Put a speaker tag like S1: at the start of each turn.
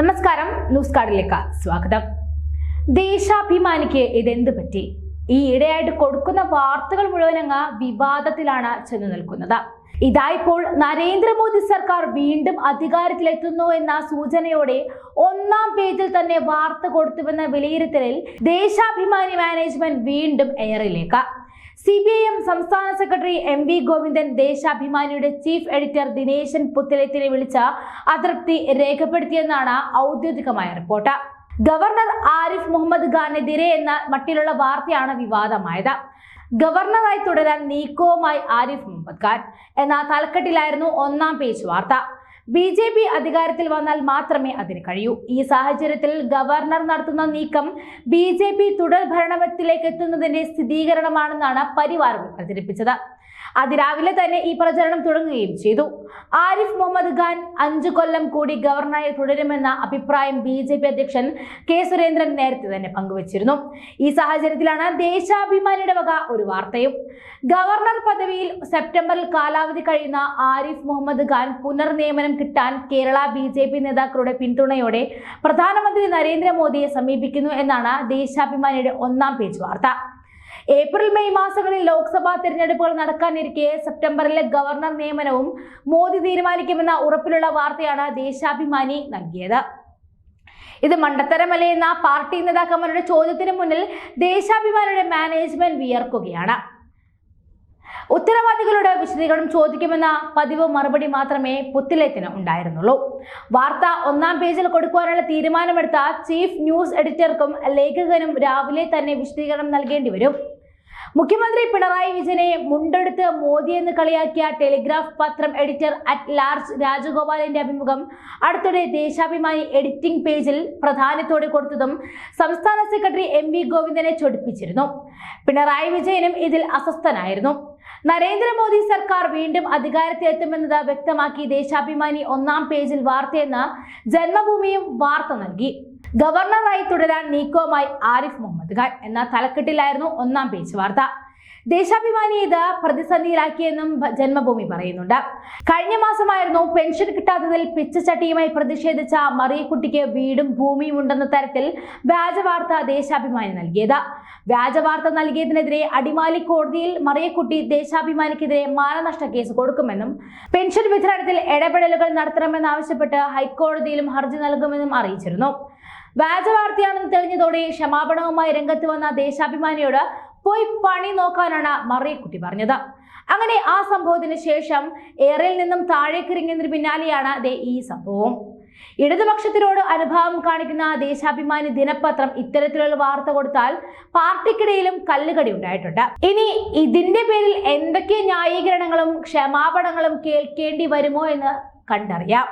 S1: നമസ്കാരം, ന്യൂസ് കാർഡിലേക്ക് സ്വാഗതം. ദേശാഭിമാനിക്ക് ഇതെന്ത് പറ്റി? ഈ ഇടയായിട്ട് കൊടുക്കുന്ന വാർത്തകൾ മുഴുവനങ്ങ് വിവാദത്തിലാണ് ചെന്നു നിൽക്കുന്നത്. ഇതായിപ്പോൾ നരേന്ദ്രമോദി സർക്കാർ വീണ്ടും അധികാരത്തിലെത്തുന്നു എന്ന സൂചനയോടെ ഒന്നാം പേജിൽ തന്നെ വാർത്ത കൊടുത്തുവെന്ന വിലയിരുത്തലിൽ ദേശാഭിമാനി മാനേജ്മെന്റ് വീണ്ടും എയറിലേക്ക്. CPIM സംസ്ഥാന സെക്രട്ടറി MV ഗോവിന്ദൻ ദേശാഭിമാനിയുടെ ചീഫ് എഡിറ്റർ ദിനേശൻ പുത്തലത്തിനെ വിളിച്ച അതൃപ്തി രേഖപ്പെടുത്തിയെന്നാണ് ഔദ്യോഗികമായ റിപ്പോർട്ട്. ഗവർണർ ആരിഫ് മുഹമ്മദ് ഖാനെതിരെ എന്ന മട്ടിലുള്ള വാർത്തയാണ് വിവാദമായത്. ഗവർണറായി തുടരാൻ നീക്കവുമായി ആരിഫ് മുഹമ്മദ് ഖാൻ എന്ന തലക്കെട്ടിലായിരുന്നു ഒന്നാം പേജ് വാർത്ത. BJP അധികാരത്തിൽ വന്നാൽ മാത്രമേ അതിന് കഴിയൂ. ഈ സാഹചര്യത്തിൽ ഗവർണർ നടത്തുന്ന നീക്കം BJP തുടർ ഭരണത്തിലേക്ക് എത്തുന്നതിന്റെ സ്ഥിരീകരണമാണെന്നാണ് പരിവാറുകൾ പ്രചരിപ്പിച്ചത്. അതിരാവിലെ തന്നെ ഈ പ്രചരണം തുടങ്ങുകയും ചെയ്തു. ആരിഫ് മുഹമ്മദ് ഖാൻ 5 കൊല്ലം കൂടി ഗവർണറായി തുടരുമെന്ന അഭിപ്രായം BJP അധ്യക്ഷൻ K സുരേന്ദ്രൻ നേരത്തെ തന്നെ പങ്കുവച്ചിരുന്നു. ഈ സാഹചര്യത്തിലാണ് ദേശാഭിമാനിയുടെ വക ഒരു വാർത്തയും. ഗവർണർ പദവിയിൽ സെപ്റ്റംബറിൽ കാലാവധി കഴിയുന്ന ആരിഫ് മുഹമ്മദ് ഖാൻ പുനർനിയമനം കിട്ടാൻ കേരള BJP നേതാക്കളുടെ പിന്തുണയോടെ പ്രധാനമന്ത്രി നരേന്ദ്രമോദിയെ സമീപിക്കുന്നു എന്നാണ് ദേശാഭിമാനിയുടെ ഒന്നാം പേജ് വാർത്ത. ഏപ്രിൽ മെയ് മാസങ്ങളിൽ ലോക്സഭാ തെരഞ്ഞെടുപ്പുകൾ നടക്കാനിരിക്കെ സെപ്റ്റംബറിലെ ഗവർണർ നിയമനവും മോദി തീരുമാനിക്കുമെന്ന ഉറപ്പിലുള്ള വാർത്തയാണ് ദേശാഭിമാനി നൽകിയത്. ഇത് മണ്ടത്തരമല്ലേ എന്ന പാർട്ടി നേതാക്കന്മാരുടെ ചോദ്യത്തിന് മുന്നിൽ ദേശാഭിമാനിയുടെ മാനേജ്മെന്റ് വിയർക്കുകയാണ്. ഉത്തരവാദികളുടെ വിശദീകരണം ചോദിക്കുമെന്ന പതിവ് മറുപടി മാത്രമേ പുത്തലത്തിന് ഉണ്ടായിരുന്നുള്ളൂ. വാർത്ത ഒന്നാം പേജിൽ കൊടുക്കുവാനുള്ള തീരുമാനമെടുത്ത ചീഫ് ന്യൂസ് എഡിറ്റർക്കും ലേഖകനും രാവിലെ തന്നെ വിശദീകരണം നൽകേണ്ടി വരും. മുഖ്യമന്ത്രി പിണറായി വിജയനെ മുണ്ടെടുത്ത് മോദിയെന്ന് കളിയാക്കിയ ടെലിഗ്രാഫ് പത്രം എഡിറ്റർ അറ്റ് ലാർജ് രാജഗോപാലിന്റെ അഭിമുഖം അടുത്തിടെ ദേശാഭിമാനി എഡിറ്റിംഗ് പേജിൽ പ്രാധാന്യത്തോടെ കൊടുത്തതും സംസ്ഥാന സെക്രട്ടറി MV ഗോവിന്ദനെ ചൊടിപ്പിച്ചിരുന്നു. പിണറായി വിജയനും ഇതിൽ അസ്വസ്ഥനായിരുന്നു. നരേന്ദ്രമോദി സർക്കാർ വീണ്ടും അധികാരത്തിലെത്തുമെന്നത് വ്യക്തമാക്കി ദേശാഭിമാനി ഒന്നാം പേജിൽ വാർത്തയെന്ന് ജന്മഭൂമിയും വാർത്ത നൽകി. ഗവർണറായി തുടരാൻ നീക്കവുമായി ആരിഫ് മുഹമ്മദ് ഖാൻ എന്ന തലക്കെട്ടിലായിരുന്നു ഒന്നാം പേജ് വാർത്ത. ദേശാഭിമാനി ഇത് പ്രതിസന്ധിയിലാക്കിയെന്നും ജന്മഭൂമി പറയുന്നുണ്ട്. കഴിഞ്ഞ മാസമായിരുന്നു പെൻഷൻ കിട്ടാത്തതിൽ പിച്ചച്ചട്ടിയുമായി പ്രതിഷേധിച്ച മറിയക്കുട്ടിക്ക് വീടും ഭൂമിയും ഉണ്ടെന്ന തരത്തിൽ വ്യാജവാർത്ത ദേശാഭിമാനി നൽകിയത്. വ്യാജവാർത്ത നൽകിയതിനെതിരെ അടിമാലി കോടതിയിൽ മറിയക്കുട്ടി ദേശാഭിമാനിക്കെതിരെ മാനനഷ്ട കേസ് കൊടുക്കുമെന്നും പെൻഷൻ വിതരണത്തിൽ ഇടപെടലുകൾ നടത്തണമെന്നാവശ്യപ്പെട്ട് ഹൈക്കോടതിയിലും ഹർജി നൽകുമെന്നും അറിയിച്ചിരുന്നു. വ്യാജവാർത്തയാണെന്ന് തെളിഞ്ഞതോടെ ക്ഷമാപണവുമായി രംഗത്ത് വന്ന ദേശാഭിമാനിയോട് പോയി പണി നോക്കാനാണ് മറിയക്കുട്ടി പറഞ്ഞത്. അങ്ങനെ ആ സംഭവത്തിന് ശേഷം എയറിൽ നിന്നും താഴേക്കിറങ്ങിയതിന് പിന്നാലെയാണ് ഈ സംഭവം. ഇടതുപക്ഷത്തിനോട് അനുഭാവം കാണിക്കുന്ന ദേശാഭിമാനി ദിനപത്രം ഇത്തരത്തിലുള്ള വാർത്ത കൊടുത്താൽ പാർട്ടിക്കിടയിലും കല്ലുകടി ഉണ്ടായിട്ടുണ്ട്. ഇനി ഇതിന്റെ പേരിൽ എന്തൊക്കെ ന്യായീകരണങ്ങളും ക്ഷമാപണങ്ങളും കേൾക്കേണ്ടി വരുമോ എന്ന് കണ്ടറിയാം.